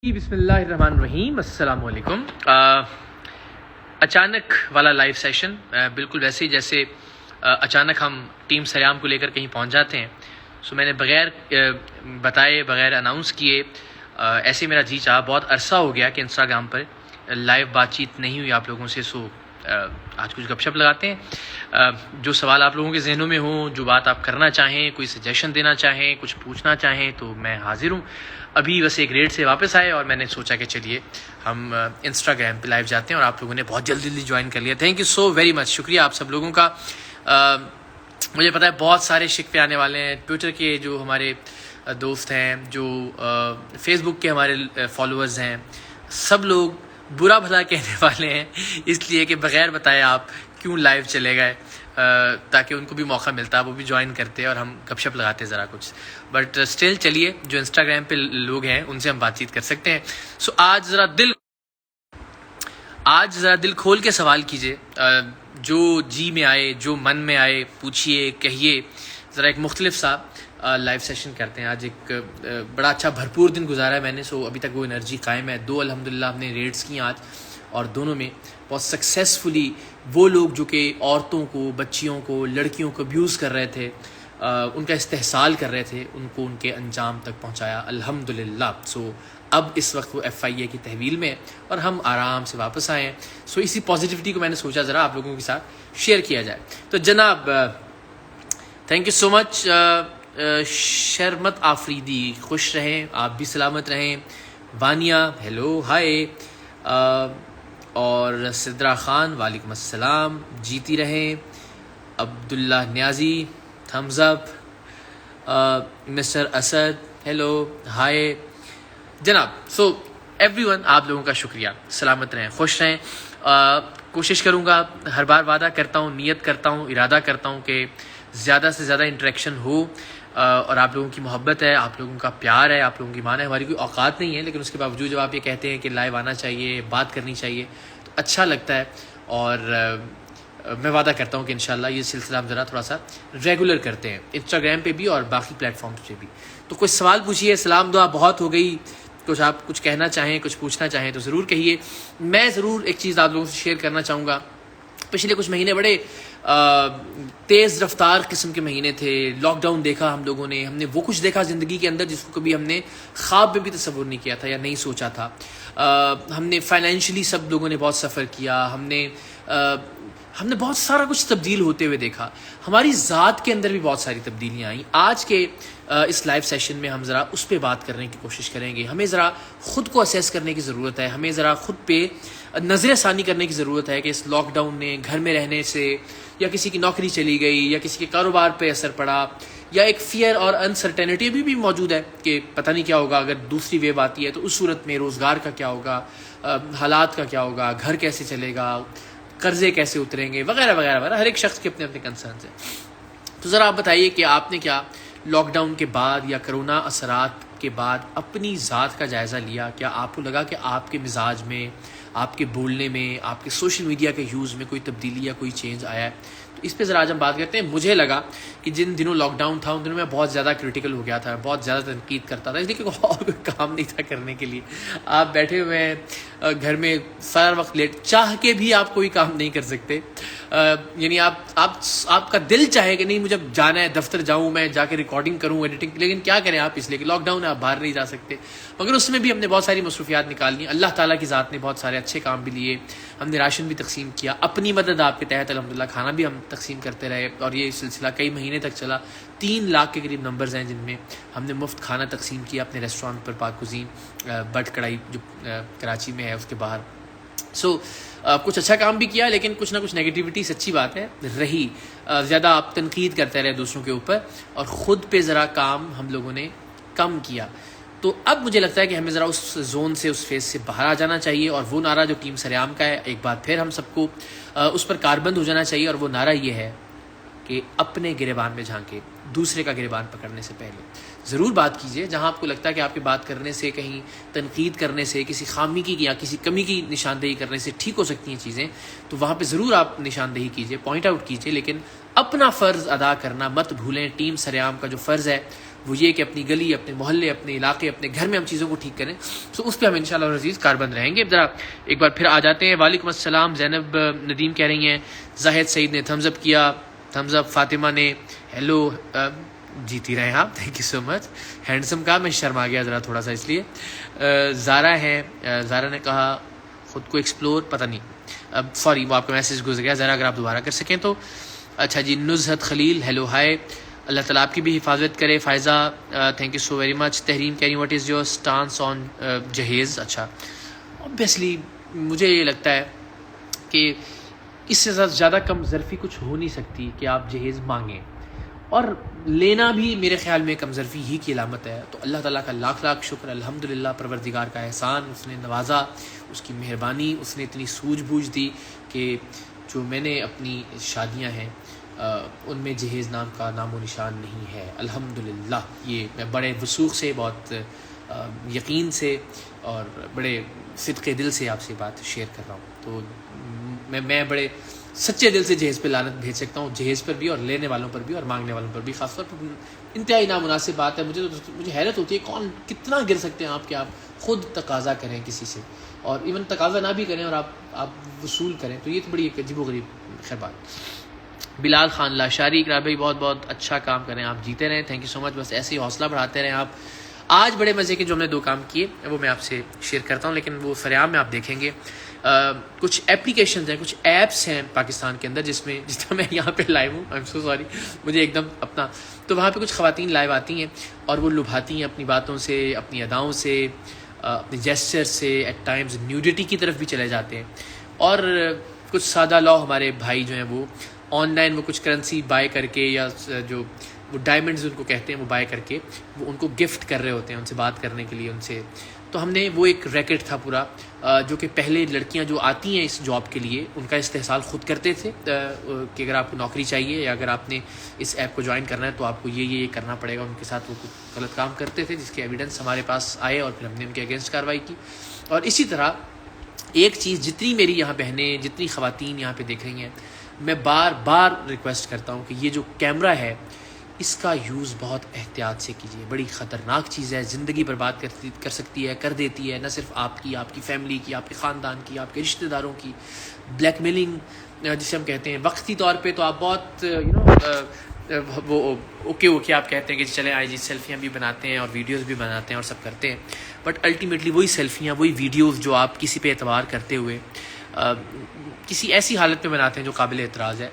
بسم اللہ الرحمن الرحیم. السلام علیکم. اچانک والا لائیو سیشن بالکل ویسے ہی جیسے اچانک ہم ٹیم سریام کو لے کر کہیں پہنچ جاتے ہیں. سو میں نے بغیر بتائے بغیر اناؤنس کیے ایسے میرا جی چاہا. بہت عرصہ ہو گیا کہ انسٹاگرام پر لائیو بات چیت نہیں ہوئی آپ لوگوں سے. سو آج کچھ گپ شپ لگاتے ہیں. جو سوال آپ لوگوں کے ذہنوں میں ہوں, جو بات آپ کرنا چاہیں, کوئی سجیشن دینا چاہیں, کچھ پوچھنا چاہیں تو میں حاضر ہوں. ابھی بس ایک ریٹ سے واپس آئے اور میں نے سوچا کہ چلیے ہم انسٹاگرام پہ لائیو جاتے ہیں. اور آپ لوگوں نے بہت جلدی جوائن کر لیا. تھینک یو سو ویری مچ. شکریہ آپ سب لوگوں کا. مجھے پتا ہے بہت سارے شکوے آنے والے ہیں. ٹویٹر کے جو ہمارے دوست ہیں, جو فیس بک کے ہمارے فالوورز ہیں, سب لوگ برا بھلا کہنے والے ہیں اس لیے کہ بغیر بتائے آپ کیوں لائیو چلے گئے, تاکہ ان کو بھی موقع ملتا, وہ بھی جوائن کرتے اور ہم گپ شپ لگاتے ذرا کچھ. بٹ اسٹل چلیے, جو انسٹاگرام پہ لوگ ہیں ان سے ہم بات چیت کر سکتے ہیں. سو آج ذرا دل کھول کے سوال کیجیے, جو جی میں آئے, جو من میں آئے پوچھیے, کہیے. ذرا ایک مختلف سا لائیو سیشن کرتے ہیں. آج ایک بڑا اچھا بھرپور دن گزارا ہے میں نے. سو ابھی تک وہ انرجی قائم ہے. 2 الحمدللہ ہم نے ریڈس کی آج, اور دونوں میں بہت سکسیسفلی وہ لوگ جو کہ عورتوں کو, بچیوں کو, لڑکیوں کو ابیوز کر رہے تھے, ان کا استحصال کر رہے تھے, ان کو ان کے انجام تک پہنچایا الحمدللہ. سو اب اس وقت وہ FIA کی تحویل میں اور ہم آرام سے واپس آئے ہیں. سو اسی پازیٹیوٹی کو میں نے سوچا ذرا آپ لوگوں کے ساتھ شیئر کیا جائے. تو جناب تھینک یو سو مچ. شرمت آفریدی خوش رہیں, آپ بھی سلامت رہیں. وانیہ ہیلو ہائے, اور صدرا خان وعلیکم السلام, جیتی رہیں. Abdullah Niazi thumbs up. Mister Asad hello hi. جناب سو ایوری ون, آپ لوگوں کا شکریہ. سلامت رہیں, خوش رہیں. کوشش کروں گا, ہر بار وعدہ کرتا ہوں, نیت کرتا ہوں, ارادہ کرتا ہوں کہ زیادہ سے زیادہ انٹریکشن ہو. اور آپ لوگوں کی محبت ہے, آپ لوگوں کا پیار ہے, آپ لوگوں کی مان ہے. ہماری کوئی اوقات نہیں ہے, لیکن اس کے باوجود جب آپ یہ کہتے ہیں کہ لائیو آنا چاہیے, بات کرنی چاہیے, تو اچھا لگتا ہے. اور میں وعدہ کرتا ہوں کہ انشاءاللہ یہ سلسلہ ہم ذرا تھوڑا سا ریگولر کرتے ہیں, انسٹاگرام پہ بھی اور باقی پلیٹ فارمز پہ بھی. تو کوئی سوال پوچھیے. سلام دعا بہت ہو گئی. کچھ آپ کچھ کہنا چاہیں, کچھ پوچھنا چاہیں تو ضرور کہیے. میں ضرور ایک چیز آپ لوگوں سے شیئر کرنا چاہوں گا. پچھلے کچھ مہینے بڑے تیز رفتار قسم کے مہینے تھے. لاک ڈاؤن دیکھا ہم لوگوں نے. ہم نے وہ کچھ دیکھا زندگی کے اندر جس کو کبھی ہم نے خواب میں بھی تصور نہیں کیا تھا یا نہیں سوچا تھا. ہم نے فائنینشلی سب لوگوں نے بہت سفر کیا. ہم نے بہت سارا کچھ تبدیل ہوتے ہوئے دیکھا. ہماری ذات کے اندر بھی بہت ساری تبدیلیاں آئیں. آج کے اس لائیو سیشن میں ہم ذرا اس پہ بات کرنے کی کوشش کریں گے. ہمیں ذرا خود کو اسیس کرنے کی ضرورت ہے. ہمیں ذرا خود پہ نظر ثانی کرنے کی ضرورت ہے کہ اس لاک ڈاؤن نے گھر میں رہنے سے, یا کسی کی نوکری چلی گئی, یا کسی کے کاروبار پہ اثر پڑا, یا ایک فیئر اور انسرٹینٹی بھی موجود ہے کہ پتہ نہیں کیا ہوگا اگر دوسری ویو آتی ہے, تو اس صورت میں روزگار کا کیا ہوگا, حالات کا کیا ہوگا, گھر کیسے چلے گا, قرضے کیسے اتریں گے, وغیرہ وغیرہ وغیرہ. ہر ایک شخص کے اپنے اپنے کنسرنز ہیں. تو ذرا آپ بتائیے کہ آپ نے کیا لاک ڈاؤن کے بعد یا کرونا اثرات کے بعد اپنی ذات کا جائزہ لیا؟ کیا آپ کو لگا کہ آپ کے مزاج میں, آپ کے بولنے میں, آپ کے سوشل میڈیا کے یوز میں کوئی تبدیلی یا کوئی چینج آیا ہے؟ تو اس پہ ذرا آج ہم بات کرتے ہیں. مجھے لگا کہ جن دنوں لاک ڈاؤن تھا ان دنوں میں بہت زیادہ کرٹیکل ہو گیا تھا, بہت زیادہ تنقید کرتا تھا, اس لیے کہ اور کوئی کام نہیں تھا کرنے کے لیے. آپ بیٹھے ہوئے ہیں گھر میں سارا وقت لیٹ, چاہ کے بھی آپ کوئی کام نہیں کر سکتے. یعنی آپ کا دل چاہے کہ نہیں مجھے جانا ہے, دفتر جاؤں, میں جا کے ریکارڈنگ کروں, ایڈیٹنگ, لیکن کیا کریں آپ, اس لیے کہ لاک ڈاؤن ہے, آپ باہر نہیں جا سکتے. مگر اس میں بھی ہم نے بہت ساری مصروفیات نکال لی. اللہ تعالیٰ کی ذات نے بہت سارے اچھے کام بھی لیے. ہم نے راشن بھی تقسیم کیا, اپنی مدد آپ کے تحت الحمدللہ کھانا بھی ہم تقسیم کرتے رہے, اور یہ سلسلہ کئی مہینے تک چلا. 3 لاکھ کے قریب نمبرز ہیں جن میں ہم نے مفت کھانا تقسیم کیا اپنے ریسٹورانٹ پر, پاک کوزین بٹ کڑائی جو کراچی میں ہے اس کے باہر. سو کچھ اچھا کام بھی کیا, لیکن کچھ نہ کچھ نیگیٹیوٹی, سچی بات ہے, رہی. زیادہ آپ تنقید کرتے رہے دوسروں کے اوپر, اور خود پہ ذرا کام ہم لوگوں نے کم کیا. تو اب مجھے لگتا ہے کہ ہمیں ذرا اس زون سے, اس فیز سے باہر آ جانا چاہیے. اور وہ نعرہ جو ٹیم سریام کا ہے, ایک بار پھر ہم سب کو اس پر کاربند ہو جانا چاہیے. اور وہ نعرہ یہ ہے کہ اپنے گریبان میں جھانکے, دوسرے کا گریبان پکڑنے سے پہلے ضرور بات کیجیے. جہاں آپ کو لگتا ہے کہ آپ کی بات کرنے سے, کہیں تنقید کرنے سے, کسی خامی کی یا کسی کمی کی نشاندہی کرنے سے ٹھیک ہو سکتی ہیں چیزیں, تو وہاں پہ ضرور آپ نشاندہی کیجیے, پوائنٹ آؤٹ کیجیے. لیکن اپنا فرض ادا کرنا مت بھولیں. ٹیم سریام کا جو فرض ہے وہ یہ کہ اپنی گلی، اپنے محلے، اپنے علاقے، اپنے گھر میں ہم چیزوں کو ٹھیک کریں. سو اس پہ ہم انشاءاللہ عزیز کاربند رہیں گے. ذرا ایک بار پھر آ جاتے ہیں. وعلیکم السلام. زینب ندیم کہہ رہی ہیں. زاہد سعید نے تھمز اپ کیا. تھمز اپ. فاطمہ نے ہیلو. جیتی رہے آپ. Thank you so much. Handsome کہا، میں شرما گیا ذرا تھوڑا سا اس لیے. زارا ہے. زارا نے کہا خود کو ایکسپلور، پتہ نہیں اب سوری وہ آپ کا میسیج گزر گیا. ذرا اگر آپ دوبارہ کر سکیں تو. اچھا جی. نزہت خلیل ہیلو ہائے. اللہ تعالیٰ آپ کی بھی حفاظت کرے. Faiza thank you so very much. Tehreem کہہ رہی what is your stance on جہیز. اچھا اوبیسلی مجھے یہ لگتا ہے کہ اس سے زیادہ کم ظرفی کچھ ہو نہیں سکتی کہ آپ جہیز مانگیں، اور لینا بھی میرے خیال میں کم ظرفی ہی کی علامت ہے. تو اللہ تعالیٰ کا لاکھ لاکھ شکر الحمدللہ، پروردگار کا احسان، اس نے نوازا، اس کی مہربانی، اس نے اتنی سوجھ بوجھ دی کہ جو میں نے اپنی شادیاں ہیں ان میں جہیز نام کا نام و نشان نہیں ہے الحمدللہ. یہ میں بڑے وثوق سے، بہت یقین سے اور بڑے صدقے دل سے آپ سے بات شیئر کر رہا ہوں. تو میں بڑے سچے دل سے جہیز پہ لعنت بھیج سکتا ہوں، جہیز پر بھی اور لینے والوں پر بھی اور مانگنے والوں پر بھی. خاص طور پر انتہائی نامناسب بات ہے. مجھے حیرت ہوتی ہے کون کتنا گر سکتے ہیں آپ کہ آپ خود تقاضا کریں کسی سے، اور ایون تقاضا نہ بھی کریں اور آپ وصول کریں. تو یہ تو بڑی ایک عجیب و غریب خیر بات. بلال خان لاشاری اقرار بھائی بہت بہت اچھا کام کریں آپ، جیتے رہیں. تھینک یو سو مچ. بس ایسے ہی حوصلہ بڑھاتے رہیں آپ. آج بڑے مزے کے جو ہم نے 2 کام کیے وہ میں آپ سے شیئر کرتا ہوں، لیکن وہ سریعام میں آپ دیکھیں گے. کچھ اپلیکیشنز ہیں، کچھ ایپس ہیں پاکستان کے اندر جس طرح میں یہاں پہ لائیو ہوں. آئی ایم سو سوری، مجھے ایک دم اپنا. تو وہاں پہ کچھ خواتین لائیو آتی ہیں اور وہ لبھاتی ہیں اپنی باتوں سے، اپنی اداؤں سے، اپنی جیسچر سے. ایٹ ٹائمز نیوڈیٹی کی طرف بھی چلے جاتے ہیں. اور کچھ سادہ لو ہمارے بھائی جو ہیں وہ آن لائن وہ کچھ کرنسی بائی کر کے، یا جو وہ ڈائمنڈز ان کو کہتے ہیں، وہ بائی کر کے وہ ان کو گفٹ کر رہے ہوتے ہیں ان سے بات کرنے کے لیے ان سے. تو ہم نے وہ ایک ریکٹ تھا پورا، جو کہ پہلے لڑکیاں جو آتی ہیں اس جاب کے لیے ان کا استحصال خود کرتے تھے کہ اگر آپ کو نوکری چاہیے یا اگر آپ نے اس ایپ کو جوائن کرنا ہے تو آپ کو یہ کرنا پڑے گا. ان کے ساتھ وہ کچھ غلط کام کرتے تھے جس کے ایویڈنس ہمارے پاس آئے اور پھر ہم نے ان کے اگینسٹ کارروائی کی. اور اسی طرح ایک چیز، جتنی میری یہاں بہنیں، جتنی خواتین یہاں پہ دیکھ رہی ہیں، میں بار بار ریکویسٹ کرتا ہوں کہ یہ جو کیمرہ ہے اس کا یوز بہت احتیاط سے کیجیے. بڑی خطرناک چیز ہے، زندگی برباد کر سکتی ہے، کر دیتی ہے. نہ صرف آپ کی فیملی کی، آپ کے خاندان کی، آپ کے رشتہ داروں کی. بلیک میلنگ جسے ہم کہتے ہیں، وقتی طور پہ تو آپ بہت وہ اوکے آپ کہتے ہیں کہ چلیں آئے جی سیلفیاں بھی بناتے ہیں اور ویڈیوز بھی بناتے ہیں اور سب کرتے ہیں. بٹ الٹیمیٹلی وہی سیلفیاں، وہی ویڈیوز جو آپ کسی پہ اعتبار کرتے ہوئے کسی ایسی حالت میں بناتے ہیں جو قابل اعتراض ہے،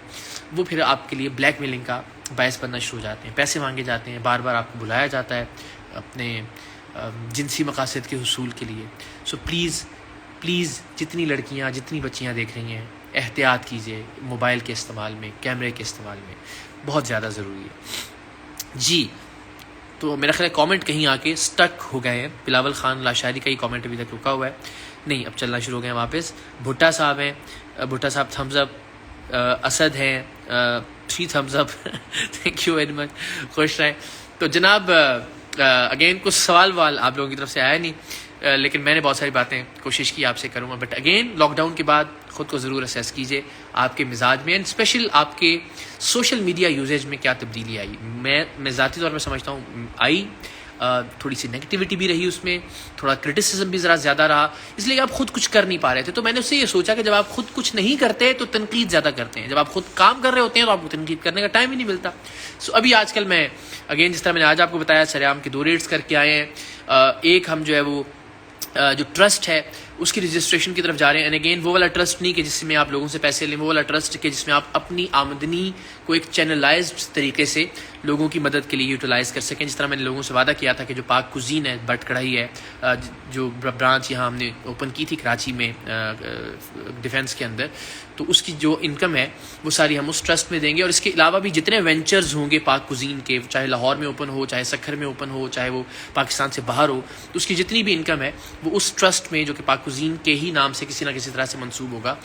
وہ پھر آپ کے لیے بلیک میلنگ کا باعث بننا شروع ہو جاتے ہیں. پیسے مانگے جاتے ہیں، بار بار آپ کو بلایا جاتا ہے اپنے جنسی مقاصد کے حصول کے لیے. سو پلیز جتنی لڑکیاں، جتنی بچیاں دیکھ رہی ہیں، احتیاط کیجیے موبائل کے استعمال میں، کیمرے کے استعمال میں، بہت زیادہ ضروری ہے جی. تو میرا خیال ہے کامنٹ کہیں آ کے سٹک ہو گئے ہیں. بلاول خان لاشاری کا ہی کامنٹ ابھی تک رکا ہوا ہے، نہیں اب چلنا شروع ہو گئے ہیں واپس. بھٹا صاحب ہیں، بھٹا صاحب تھمز اپ. اسد ہیں 3 thumbs up. Thank you very much, خوش رہیں. تو جناب اگین کچھ سوال آپ لوگوں کی طرف سے آیا نہیں، لیکن میں نے بہت ساری باتیں کوشش کی آپ سے کروں گا. بٹ اگین لاک ڈاؤن کے بعد خود کو ضرور اسیس کیجیے آپ کے مزاج میں، اینڈ اسپیشل آپ کے سوشل میڈیا یوزیج میں کیا تبدیلی آئی. میں ذاتی طور پہ سمجھتا ہوں آئی، تھوڑی سی نیگیٹیوٹی بھی رہی اس میں، تھوڑا کرٹیسزم بھی ذرا زیادہ رہا، اس لیے کہ آپ خود کچھ کر نہیں پا رہے تھے. تو میں نے اس سے یہ سوچا کہ جب آپ خود کچھ نہیں کرتے تو تنقید زیادہ کرتے ہیں، جب آپ خود کام کر رہے ہوتے ہیں تو آپ کو تنقید کرنے کا ٹائم ہی نہیں ملتا. سو ابھی آج کل میں اگین جس طرح میں نے آج آپ کو بتایا سریام کے 2 ریٹس کر کے آئے ہیں. ایک ہم جو ہے وہ جو ٹرسٹ ہے اس کی رجسٹریشن کی طرف جا رہے ہیں. اینڈ اگین وہ والا ٹرسٹ نہیں کہ جس میں آپ لوگوں سے پیسے لیں، وہ والا ٹرسٹ کہ جس میں آپ اپنی آمدنی کو ایک چینلائزڈ طریقے سے لوگوں کی مدد کے لیے یوٹیلائز کر سکیں. جس طرح میں نے لوگوں سے وعدہ کیا تھا کہ جو پاک کوزین ہے، بٹ کڑھائی ہے، جو برانچ یہاں ہم نے اوپن کی تھی کراچی میں ڈیفینس کے اندر، تو اس کی جو انکم ہے وہ ساری ہم اس ٹرسٹ میں دیں گے. اور اس کے علاوہ بھی جتنے وینچرز ہوں گے پاک کوزین کے، چاہے لاہور میں اوپن ہو، چاہے سکھر میں اوپن ہو، چاہے وہ پاکستان سے باہر ہو، تو اس کی جتنی بھی انکم ہے وہ اس ٹرسٹ میں جو کہ پاک کوزین کے ہی نام سے کسی نہ کسی طرح سے منسوب ہوگا،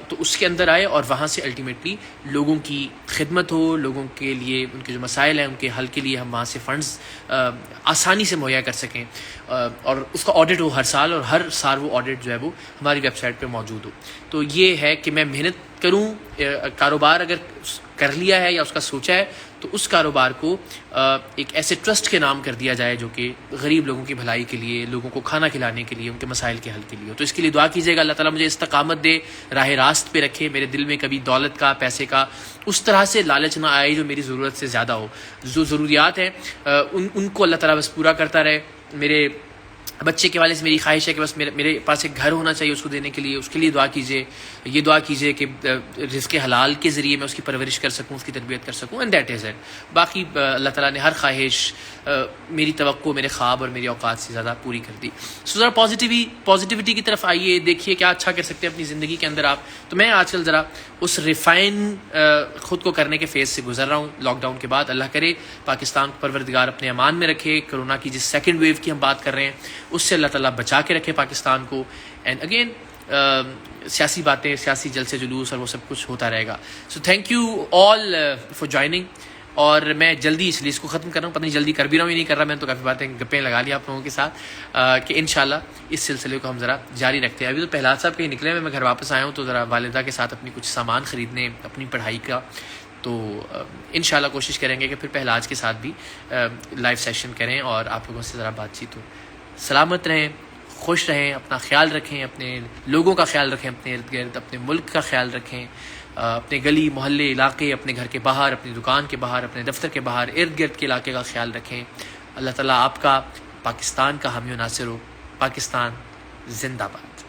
تو اس کے اندر آئے اور وہاں سے الٹیمیٹلی لوگوں کی خدمت ہو، لوگوں کے لیے ان کے جو مسائل ہیں ان کے حل کے لیے ہم وہاں سے فنڈز آسانی سے مہیا کر سکیں. اور اس کا آڈٹ ہو ہر سال، اور ہر سال وہ آڈٹ جو ہے وہ ہماری ویب سائٹ پہ موجود ہو. تو یہ ہے کہ میں محنت کروں. کاروبار اگر کر لیا ہے یا اس کا سوچا ہے تو اس کاروبار کو ایک ایسے ٹرسٹ کے نام کر دیا جائے جو کہ غریب لوگوں کی بھلائی کے لیے، لوگوں کو کھانا کھلانے کے لیے، ان کے مسائل کے حل کے لیے. تو اس کے لیے دعا کیجیے گا اللہ تعالیٰ مجھے استقامت دے، راہ راست پہ رکھے، میرے دل میں کبھی دولت کا، پیسے کا اس طرح سے لالچ نہ آئے جو میری ضرورت سے زیادہ ہو. جو ضروریات ہیں ان کو اللہ تعالیٰ بس پورا کرتا رہے. میرے بچے کے والے سے میری خواہش ہے کہ بس میرے پاس ایک گھر ہونا چاہیے اس کو دینے کے لیے. اس کے لیے دعا کیجیے. یہ دعا کیجیے کہ رزق حلال کے ذریعے میں اس کی پرورش کر سکوں، اس کی تربیت کر سکوں. And that is it. باقی اللہ تعالیٰ نے ہر خواہش، میری توقع، میرے خواب اور میری اوقات سے زیادہ پوری کر دی. سو ذرا پازیٹیوٹی کی طرف آئیے، دیکھیے کیا اچھا کر سکتے ہیں اپنی زندگی کے اندر آپ. تو میں آج کل ذرا اس ریفائن خود کو کرنے کے فیز سے گزر رہا ہوں لاک ڈاؤن کے بعد. اللہ کرے پاکستان کو پروردگار اپنے امان میں رکھے. کرونا کی جس سیکنڈ ویو کی ہم بات کر رہے ہیں اس سے اللہ تعالیٰ بچا کے رکھے پاکستان کو. اینڈ اگین سیاسی باتیں، سیاسی جلسے جلوس اور وہ سب کچھ ہوتا رہے گا. So thank you all for joining. اور میں جلدی اس لیے اس کو ختم کر رہا ہوں، پتہ نہیں جلدی کر بھی رہا ہوں یا نہیں کر رہا. میں نے تو کافی باتیں گپیں لگا لی آپ لوگوں کے ساتھ کہ انشاءاللہ اس سلسلے کو ہم ذرا جاری رکھتے ہیں. ابھی تو پہلاد صاحب کہیں نکلے میں گھر واپس آیا ہوں تو ذرا والدہ کے ساتھ اپنی کچھ سامان خریدنے اپنی پڑھائی کا. تو انشاءاللہ کوشش کریں گے کہ پھر پہلاج کے ساتھ بھی لائیو سیشن کریں اور آپ لوگوں سے ذرا بات چیت ہو. سلامت رہیں، خوش رہیں، اپنا خیال رکھیں، اپنے لوگوں کا خیال رکھیں، اپنے ارد گرد اپنے ملک کا خیال رکھیں، اپنے گلی محلے علاقے، اپنے گھر کے باہر، اپنی دکان کے باہر، اپنے دفتر کے باہر، ارد گرد کے علاقے کا خیال رکھیں. اللہ تعالیٰ آپ کا، پاکستان کا حامی و ناصر ہو. پاکستان زندہ باد.